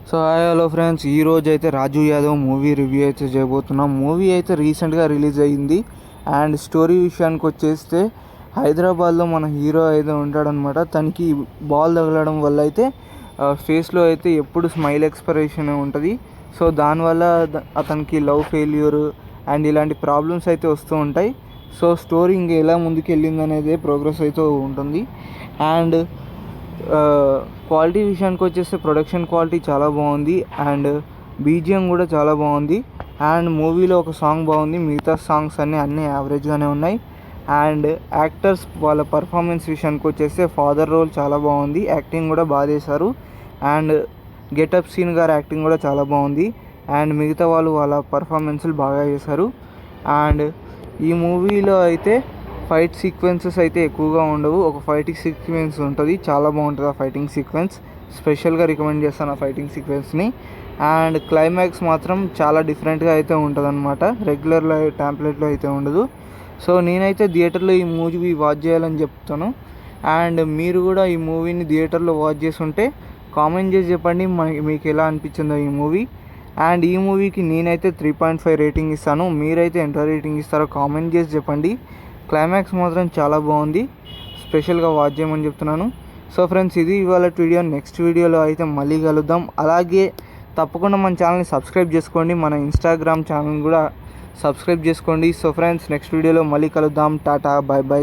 So hi hello friends, ఈరోజు అయితే రాజు Yadav movie review అయితే చేయబోతున్నాం. మూవీ అయితే రీసెంట్గా రిలీజ్ అయ్యింది. అండ్ స్టోరీ విషయానికి వచ్చేస్తే హైదరాబాద్లో మన హీరో అయితే ఉంటాడనమాట. తనకి బాల్ తగలడం వల్ల అయితే ఫేస్లో అయితే ఎప్పుడు స్మైల్ ఎక్స్ప్రెషన్ ఉంటుంది. సో దానివల్ల అతనికి లవ్ ఫెయిల్యూర్ అండ్ ఇలాంటి ప్రాబ్లమ్స్ అయితే వస్తూ ఉంటాయి. సో స్టోరీ ఇంక ఎలా ముందుకు వెళ్ళింది అనేది ప్రోగ్రెస్ అయితే ఉంటుంది. అండ్ క్వాలిటీ విషయానికి వచ్చేస్తే ప్రొడక్షన్ క్వాలిటీ చాలా బాగుంది. అండ్ బీజిఎం కూడా చాలా బాగుంది. అండ్ మూవీలో ఒక సాంగ్ బాగుంది, మిగతా సాంగ్స్ అన్నీ యావరేజ్గానే ఉన్నాయి. అండ్ యాక్టర్స్ వాళ్ళ పర్ఫార్మెన్స్ విషయానికి వచ్చేస్తే ఫాదర్ రోల్ చాలా బాగుంది, యాక్టింగ్ కూడా బాగా చేశారు. అండ్ గెటప్ సీన్ గారు యాక్టింగ్ కూడా చాలా బాగుంది. అండ్ మిగతా వాళ్ళు వాళ్ళ పర్ఫార్మెన్స్లు బాగా చేశారు. అండ్ ఈ మూవీలో అయితే ఫైట్ సీక్వెన్సెస్ అయితే ఎక్కువగా ఉండవు. ఒక ఫైటింగ్ సీక్వెన్స్ ఉంటుంది, చాలా బాగుంటుంది ఆ ఫైటింగ్ సీక్వెన్స్. స్పెషల్గా రికమెండ్ చేస్తాను ఆ ఫైటింగ్ సీక్వెన్స్ని. అండ్ క్లైమాక్స్ మాత్రం చాలా డిఫరెంట్గా అయితే ఉంటుంది అనమాట, రెగ్యులర్లో టెంప్లెట్లో అయితే ఉండదు. సో నేనైతే థియేటర్లో ఈ మూవీ వాచ్ చేయాలని చెప్తాను. అండ్ మీరు కూడా ఈ మూవీని థియేటర్లో వాచ్ చేసి ఉంటే కామెంట్ చేసి చెప్పండి మీకు ఎలా అనిపించిందో ఈ మూవీ. అండ్ ఈ మూవీకి నేనైతే 3.5 రేటింగ్ ఇస్తాను. మీరైతే ఎంత రేటింగ్ ఇస్తారో కామెంట్ చేసి చెప్పండి. క్లైమాక్స్ మాత్రం చాలా బాగుంది, స్పెషల్గా వాచ్ చేయమని చెప్తున్నాను. సో ఫ్రెండ్స్, ఇది ఇవాళ వీడియో. నెక్స్ట్ వీడియోలో అయితే మళ్ళీ కలుద్దాం. అలాగే తప్పకుండా మన ఛానల్ని సబ్స్క్రైబ్ చేసుకోండి, మన ఇన్స్టాగ్రామ్ ఛానల్ కూడా సబ్స్క్రైబ్ చేసుకోండి. సో ఫ్రెండ్స్, నెక్స్ట్ వీడియోలో మళ్ళీ కలుద్దాం. Tata, by by.